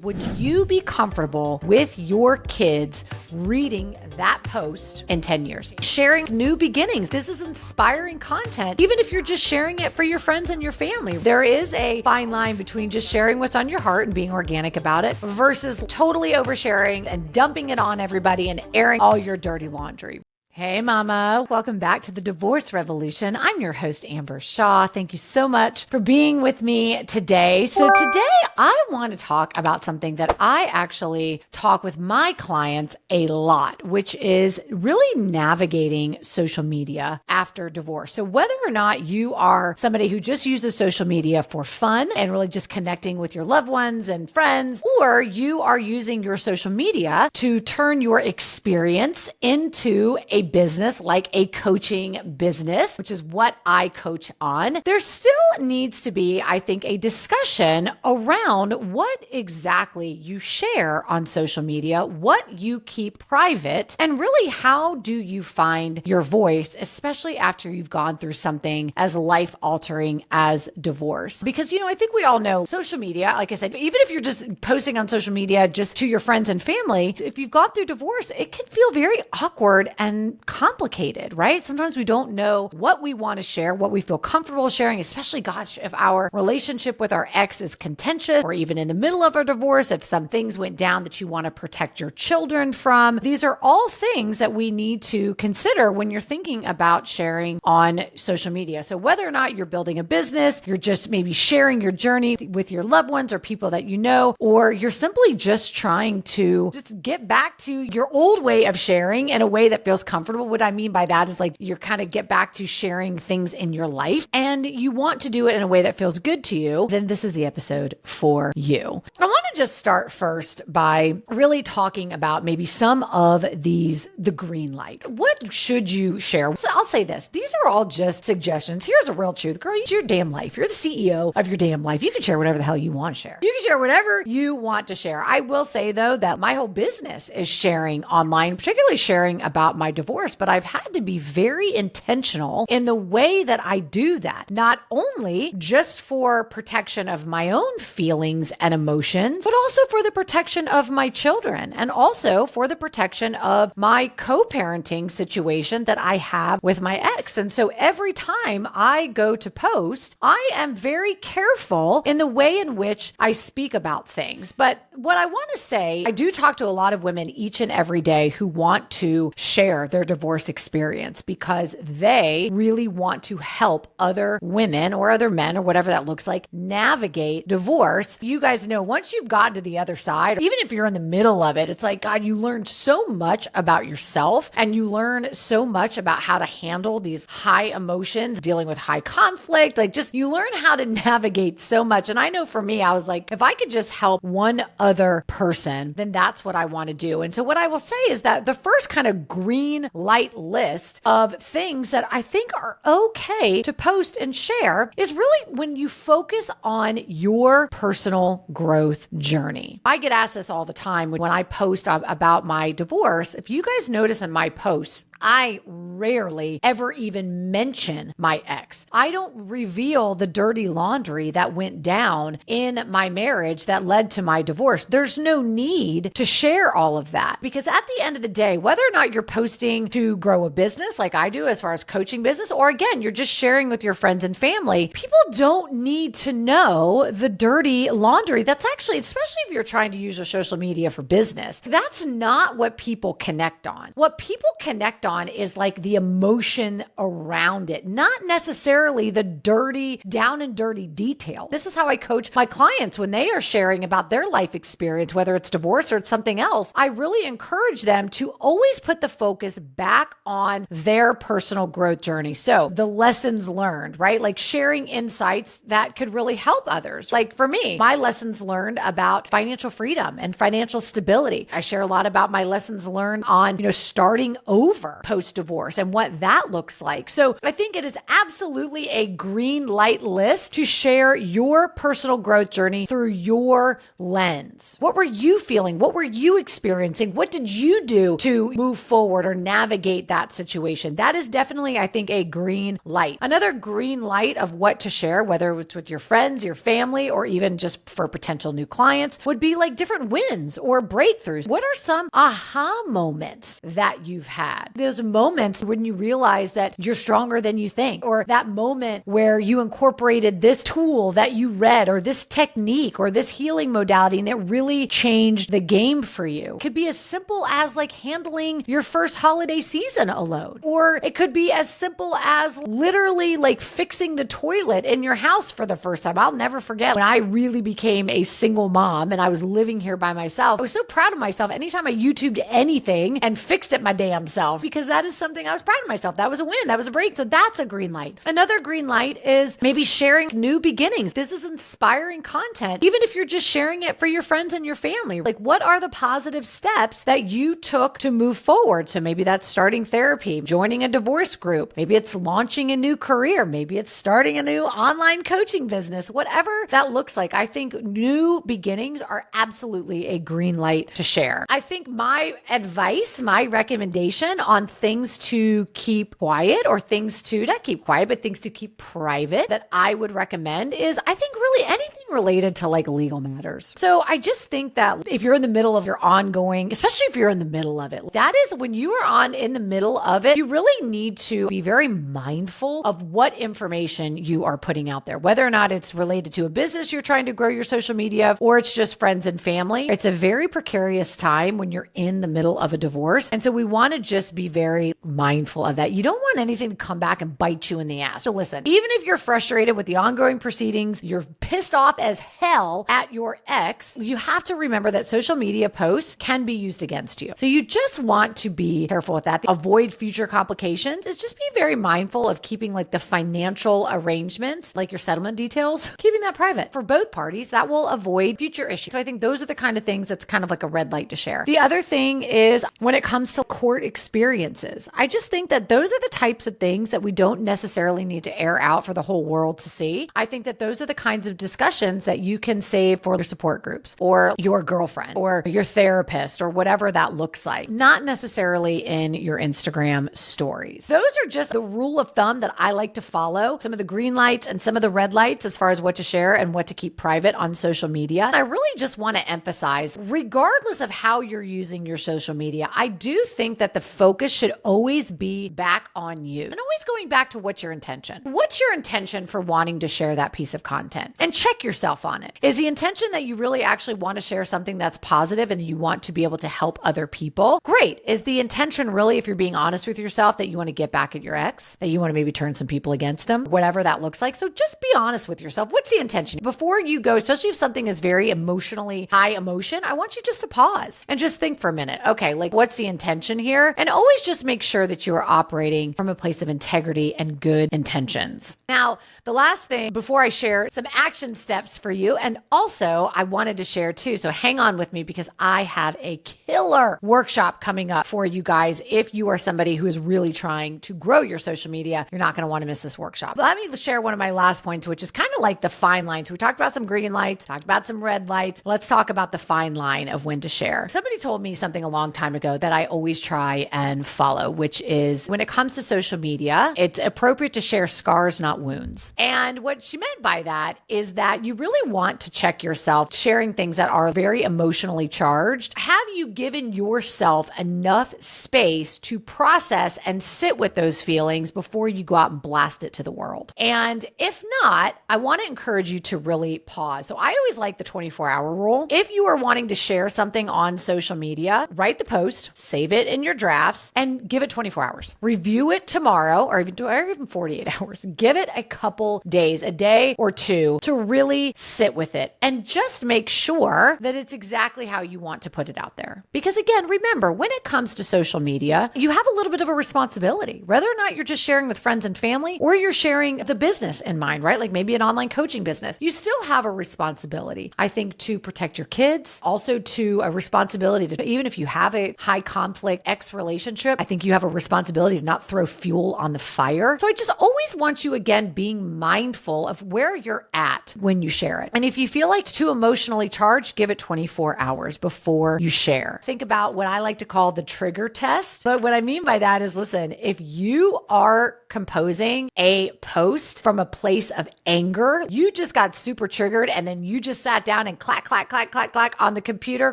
Would you be comfortable with your kids reading that post in 10 years? Sharing new beginnings. This is inspiring content, even if you're just sharing it for your friends and your family. There is a fine line between just sharing what's on your heart and being organic about it versus totally oversharing and dumping it on everybody and airing all your dirty laundry. Hey mama, welcome back to the Divorce Revolution. I'm your host, Amber Shaw. Thank you so much for being with me today. So today I want to talk about something that I actually talk with my clients a lot, which is really navigating social media after divorce. So whether or not you are somebody who just uses social media for fun and really just connecting with your loved ones and friends, or you are using your social media to turn your experience into a business, like a coaching business, which is what I coach on, there still needs to be, I think, a discussion around what exactly you share on social media, what you keep private, and really how do you find your voice, especially after you've gone through something as life-altering as divorce. Because, I think we all know social media, like I said, even if you're just posting on social media just to your friends and family, if you've gone through divorce, it can feel very awkward and complicated, right? Sometimes we don't know what we want to share, what we feel comfortable sharing, especially, if our relationship with our ex is contentious or even in the middle of a divorce, if some things went down that you want to protect your children from. These are all things that we need to consider when you're thinking about sharing on social media. So whether or not you're building a business, you're just maybe sharing your journey with your loved ones or people that you know, or you're simply just trying to just get back to your old way of sharing in a way that feels comfortable. What I mean by that is like you're kind of get back to sharing things in your life and you want to do it in a way that feels good to you, then this is the episode for you. I want to just start first by really talking about maybe some of the green light. What should you share? So I'll say this. These are all just suggestions. Here's a real truth. Girl, it's your damn life. You're the CEO of your damn life. You can share whatever the hell you want to share. You can share whatever you want to share. I will say though that my whole business is sharing online, particularly sharing about my divorce, but I've had to be very intentional in the way that I do that. Not only just for protection of my own feelings and emotions, but also for the protection of my children and also for the protection of my co-parenting situation that I have with my ex. And so every time I go to post, I am very careful in the way in which I speak about things. But what I want to say, I do talk to a lot of women each and every day who want to share their divorce experience because they really want to help other women or other men or whatever that looks like navigate divorce. You guys know once you've gotten to the other side, even if you're in the middle of it, it's like, God, you learn so much about yourself and you learn so much about how to handle these high emotions, dealing with high conflict, you learn how to navigate so much. And I know for me, I was like, if I could just help one other person, then that's what I want to do. And so what I will say is that the first kind of green light list of things that I think are okay to post and share is really when you focus on your personal growth journey. I get asked this all the time when I post about my divorce. If you guys notice in my posts, I rarely ever even mention my ex. I don't reveal the dirty laundry that went down in my marriage that led to my divorce. There's no need to share all of that because at the end of the day, whether or not you're posting to grow a business like I do as far as coaching business, or again, you're just sharing with your friends and family, people don't need to know the dirty laundry. That's actually, especially if you're trying to use your social media for business, that's not what people connect on. What people connect on is like the emotion around it, not necessarily the dirty, down and dirty detail. This is how I coach my clients when they are sharing about their life experience, whether it's divorce or it's something else. I really encourage them to always put the focus back on their personal growth journey. So the lessons learned, right? Like sharing insights that could really help others. Like for me, my lessons learned about financial freedom and financial stability. I share a lot about my lessons learned on, starting over are post-divorce and what that looks like. So I think it is absolutely a green light list to share your personal growth journey through your lens. What were you feeling? What were you experiencing? What did you do to move forward or navigate that situation? That is definitely, I think, a green light. Another green light of what to share, whether it's with your friends, your family, or even just for potential new clients, would be like different wins or breakthroughs. What are some aha moments that you've had? Those moments when you realize that you're stronger than you think, or that moment where you incorporated this tool that you read or this technique or this healing modality and it really changed the game for you. It could be as simple as like handling your first holiday season alone, or it could be as simple as literally like fixing the toilet in your house for the first time. I'll never forget when I really became a single mom and I was living here by myself. I was so proud of myself anytime I YouTubed anything and fixed it my damn self, because that is something I was proud of myself. That was a win. That was a break. So that's a green light. Another green light is maybe sharing new beginnings. This is inspiring content, even if you're just sharing it for your friends and your family. Like, what are the positive steps that you took to move forward? So maybe that's starting therapy, joining a divorce group. Maybe it's launching a new career. Maybe it's starting a new online coaching business, whatever that looks like. I think new beginnings are absolutely a green light to share. I think my advice, my recommendation on things to keep quiet, or things to not keep quiet, but things to keep private that I would recommend is, I think, really anything related to like legal matters. So I just think that if you're in the middle of your ongoing, especially if you're in the middle of it, that is when you are in the middle of it, you really need to be very mindful of what information you are putting out there, whether or not it's related to a business you're trying to grow your social media, or it's just friends and family. It's a very precarious time when you're in the middle of a divorce. And so we want to just be very mindful of that. You don't want anything to come back and bite you in the ass. So listen, even if you're frustrated with the ongoing proceedings, you're pissed off as hell at your ex, you have to remember that social media posts can be used against you. So you just want to be careful with that. Avoid future complications is just be very mindful of keeping like the financial arrangements, like your settlement details, keeping that private for both parties. That will avoid future issues. So I think those are the kind of things that's kind of like a red light to share. The other thing is when it comes to court experiences, I just think that those are the types of things that we don't necessarily need to air out for the whole world to see. I think that those are the kinds of discussions that you can save for your support groups or your girlfriend or your therapist or whatever that looks like, not necessarily in your Instagram stories. Those are just the rule of thumb that I like to follow, some of the green lights and some of the red lights as far as what to share and what to keep private on social media. I really just want to emphasize, regardless of how you're using your social media, I do think that the focus should always be back on you and always going back to what's your intention. What's your intention for wanting to share that piece of content? And check yourself on it. Is the intention that you really actually want to share something that's positive and you want to be able to help other people? Great. Is the intention really, if you're being honest with yourself, that you want to get back at your ex, that you want to maybe turn some people against them, whatever that looks like? So just be honest with yourself. What's the intention? Before you go, especially if something is very emotionally high emotion, I want you just to pause and just think for a minute. Okay, like what's the intention here? And always just make sure that you are operating from a place of integrity and good intentions. Now, the last thing before I share some action steps for you, and also I wanted to share too, so hang on with me because I have a killer workshop coming up for you guys. If you are somebody who is really trying to grow your social media, you're not going to want to miss this workshop. Let me share one of my last points, which is kind of like the fine line. So we talked about some green lights, talked about some red lights. Let's talk about the fine line of when to share. Somebody told me something a long time ago that I always try and follow, which is when it comes to social media, it's appropriate to share scars, not wounds. And what she meant by that is that you really want to check yourself sharing things that are very emotionally charged. Have you given yourself enough space to process and sit with those feelings before you go out and blast it to the world? And if not, I want to encourage you to really pause. So I always like the 24-hour rule. If you are wanting to share something on social media, write the post, save it in your drafts, and give it 24 hours. Review it tomorrow or even 48 hours. Give it a couple days, a day or two to really sit with it and just make sure that it's exactly how you want to put it out there. Because again, remember, when it comes to social media, you have a little bit of a responsibility, whether or not you're just sharing with friends and family or you're sharing the business in mind, right? Like maybe an online coaching business. You still have a responsibility, I think, to protect your kids, also to a responsibility to, even if you have a high conflict ex relationship, leadership. I think you have a responsibility to not throw fuel on the fire. So I just always want you, again, being mindful of where you're at when you share it. And if you feel like it's too emotionally charged, give it 24 hours before you share. Think about what I like to call the trigger test. But what I mean by that is, listen, if you are composing a post from a place of anger, you just got super triggered and then you just sat down and clack, clack, clack, clack, clack on the computer,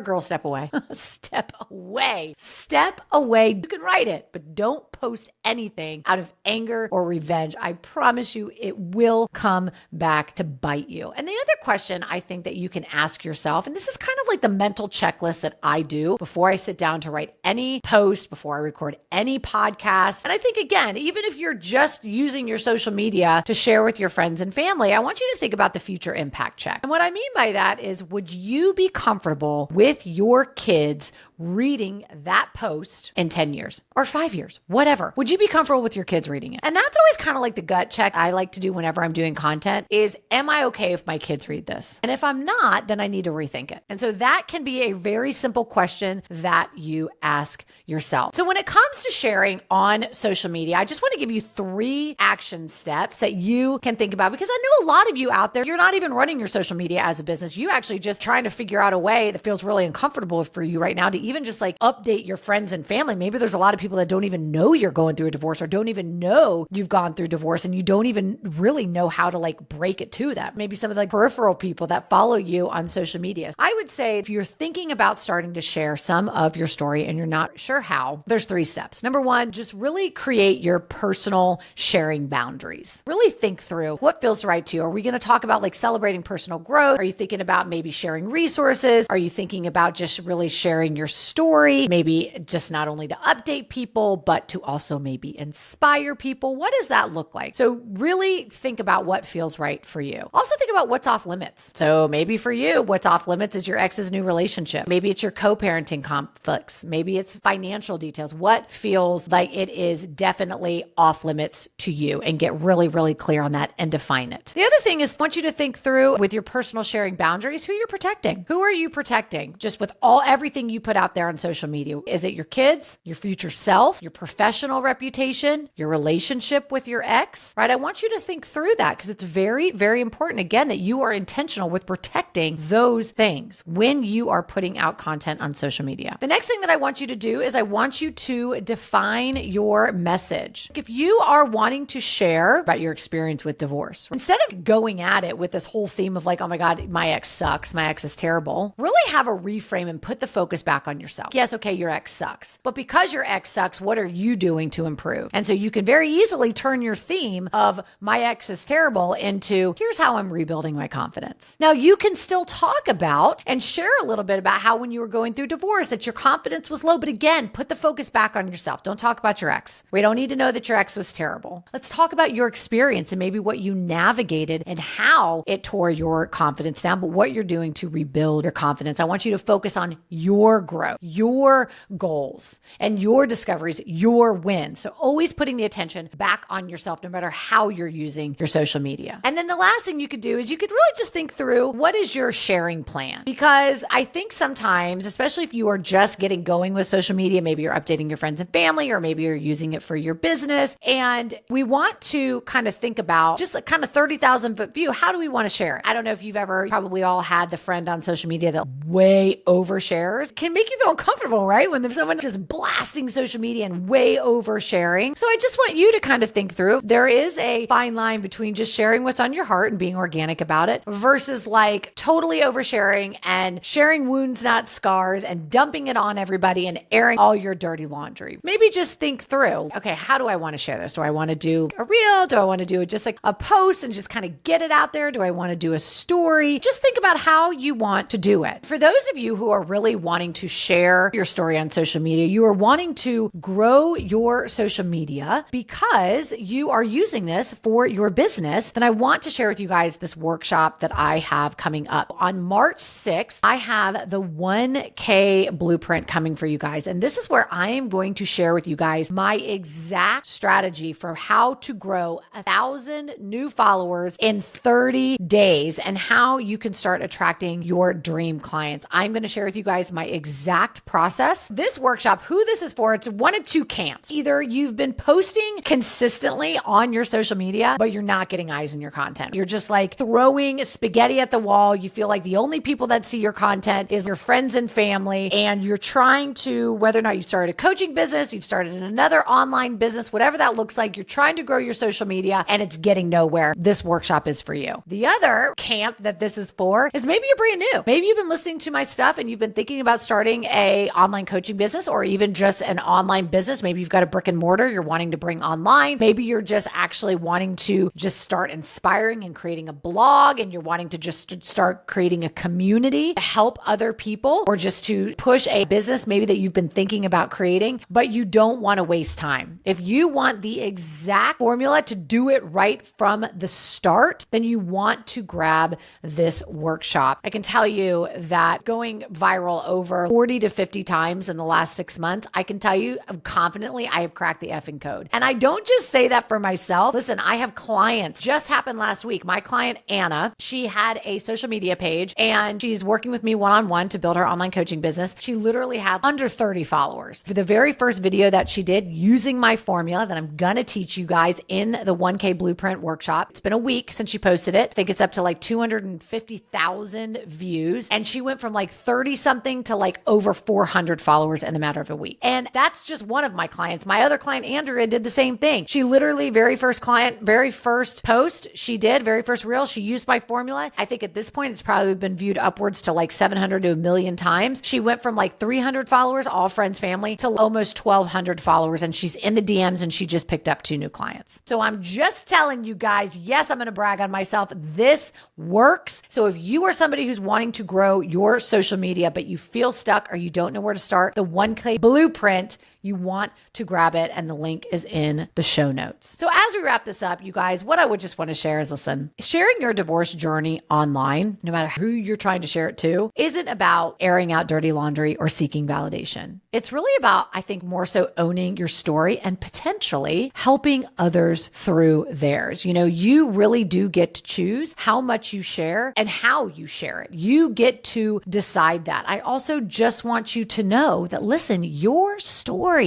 girl, step away. Step away. Step away. You can write it, but don't post anything out of anger or revenge. I promise you it will come back to bite you. And the other question I think that you can ask yourself, and this is kind of like the mental checklist that I do before I sit down to write any post, before I record any podcast. And I think, again, even if you're just using your social media to share with your friends and family, I want you to think about the future impact check. And what I mean by that is, would you be comfortable with your kids reading that post in 10 years or 5 years, whatever? Would you be comfortable with your kids reading it? And that's always kind of like the gut check I like to do whenever I'm doing content is, am I okay if my kids read this? And if I'm not, then I need to rethink it. And so that can be a very simple question that you ask yourself. So when it comes to sharing on social media, I just want to give you 3 action steps that you can think about, because I know a lot of you out there, you're not even running your social media as a business. You actually just trying to figure out a way that feels really uncomfortable for you right now to even just like update your friends and family. Maybe there's a lot of people that don't even know you're going through a divorce or don't even know you've gone through divorce, and you don't even really know how to like break it to them. Maybe some of the like peripheral people that follow you on social media. I would say if you're thinking about starting to share some of your story and you're not sure how, there's 3 steps. Number 1, just really create your personal sharing boundaries. Really think through what feels right to you. Are we going to talk about like celebrating personal growth? Are you thinking about maybe sharing resources? Are you thinking about just really sharing your story? Maybe just not only to update people, but to also maybe inspire people. What does that look like? So really think about what feels right for you. Also think about what's off limits. So maybe for you, what's off limits is your ex's new relationship. Maybe it's your co-parenting conflicts. Maybe it's financial details. What feels like it is definitely off limits to you, and get really, really clear on that and define it. The other thing is, I want you to think through with your personal sharing boundaries, who you're protecting. Who are you protecting? Just with everything you put out there on social media. Is it your kids, your future self, your professional reputation, your relationship with your ex, right? I want you to think through that, because it's very, very important, again, that you are intentional with protecting those things when you are putting out content on social media. The next thing that I want you to do is I want you to define your message. If you are wanting to share about your experience with divorce, instead of going at it with this whole theme of like, oh my God, my ex sucks, my ex is terrible, really have a reframe and put the focus back on yourself. Yes, okay, your ex sucks, but because your ex sucks, what are you doing to improve? And so you can very easily turn your theme of my ex is terrible into here's how I'm rebuilding my confidence. Now you can still talk about and share a little bit about how when you were going through divorce that your confidence was low, but again, put the focus back on yourself. Don't talk about your ex. We don't need to know that your ex was terrible. Let's talk about your experience and maybe what you navigated and how it tore your confidence down, but what you're doing to rebuild your confidence. I want you to focus on your growth, your goals, and your discoveries, your wins. So always putting the attention back on yourself, no matter how you're using your social media. And then the last thing you could do is you could really just think through, what is your sharing plan? Because I think sometimes, especially if you are just getting going with social media, maybe you're updating your friends and family, or maybe you're using it for your business. And we want to kind of think about just a kind of 30,000 foot view. How do we want to share it? I don't know if you've ever probably all had the friend on social media that way overshares. It can make you feel uncomfortable, right? When there's someone just blasting social media and way oversharing. So I just want you to kind of think through, there is a fine line between just sharing what's on your heart and being organic about it versus like totally oversharing and sharing wounds, not scars, and dumping it on everybody and airing all your dirty laundry. Maybe just think through, okay, how do I want to share this? Do I want to do a reel? Do I want to do just like a post and just kind of get it out there? Do I want to do a story? Just think about how you want to do it. For those of you who are really wanting to share your story on social media, you are wanting to grow your social media because you are using this for your business, then I want to share with you guys this workshop that I have coming up. On March 6th, I have the 1K blueprint coming for you guys. And this is where I am going to share with you guys my exact strategy for how to grow 1,000 new followers in 30 days and how you can start attracting your dream clients. I'm going to share with you guys my exact exact process. This workshop, who this is for, it's one of two camps. Either you've been posting consistently on your social media, but you're not getting eyes in your content. You're just like throwing spaghetti at the wall. You feel like the only people that see your content is your friends and family, and you're trying to, whether or not you started a coaching business, you've started another online business, whatever that looks like, you're trying to grow your social media and it's getting nowhere. This workshop is for you. The other camp that this is for is maybe you're brand new. Maybe you've been listening to my stuff and you've been thinking about starting a online coaching business or even just an online business. Maybe you've got a brick and mortar you're wanting to bring online. Maybe you're just actually wanting to just start inspiring and creating a blog, and you're wanting to just start creating a community to help other people, or just to push a business maybe that you've been thinking about creating, but you don't want to waste time. If you want the exact formula to do it right from the start, then you want to grab this workshop. I can tell you that going viral over 40 to 50 times in the last 6 months, I can tell you confidently I have cracked the effing code. And I don't just say that for myself. Listen, I have clients. Just happened last week. My client, Anna, she had a social media page and she's working with me one-on-one to build her online coaching business. She literally had under 30 followers. For the very first video that she did using my formula that I'm going to teach you guys in the 1K Blueprint workshop, it's been a week since she posted it. I think it's up to like 250,000 views. And she went from like 30 something to like over 400 followers in the matter of a week. And that's just one of my clients. My other client, Andrea, did the same thing. She literally, very first client, very first post she did, very first reel, she used my formula. I think at this point, it's probably been viewed upwards to like 700 to 1 million times. She went from like 300 followers, all friends, family, to almost 1,200 followers. And she's in the DMs and she just picked up 2 new clients. So I'm just telling you guys, yes, I'm going to brag on myself. This works. So if you are somebody who's wanting to grow your social media, but you feel stuck or you don't know where to start, the 1K Blueprint, you want to grab it, and the link is in the show notes. So as we wrap this up, you guys, what I would just want to share is, listen, sharing your divorce journey online, no matter who you're trying to share it to, isn't about airing out dirty laundry or seeking validation. It's really about, I think, more so owning your story and potentially helping others through theirs. You know, you really do get to choose how much you share and how you share it. You get to decide that. I also just want you to know that, listen, your story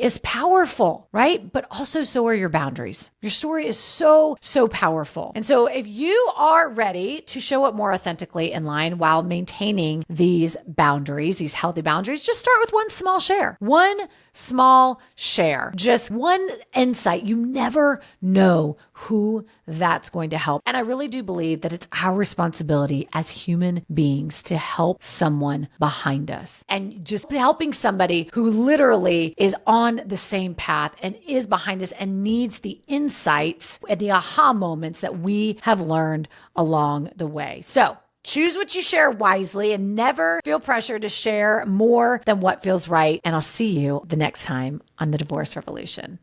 is powerful, right? But also so are your boundaries. Your story is so powerful. And so if you are ready to show up more authentically in line while maintaining these boundaries, these healthy boundaries, just start with one small share. One small share, just one insight. You never know who that's going to help. And I really do believe that it's our responsibility as human beings to help someone behind us, and just helping somebody who literally is on the same path and is behind us and needs the insights and the aha moments that we have learned along the way. So choose what you share wisely and never feel pressure to share more than what feels right. And I'll see you the next time on The Divorce Revolution.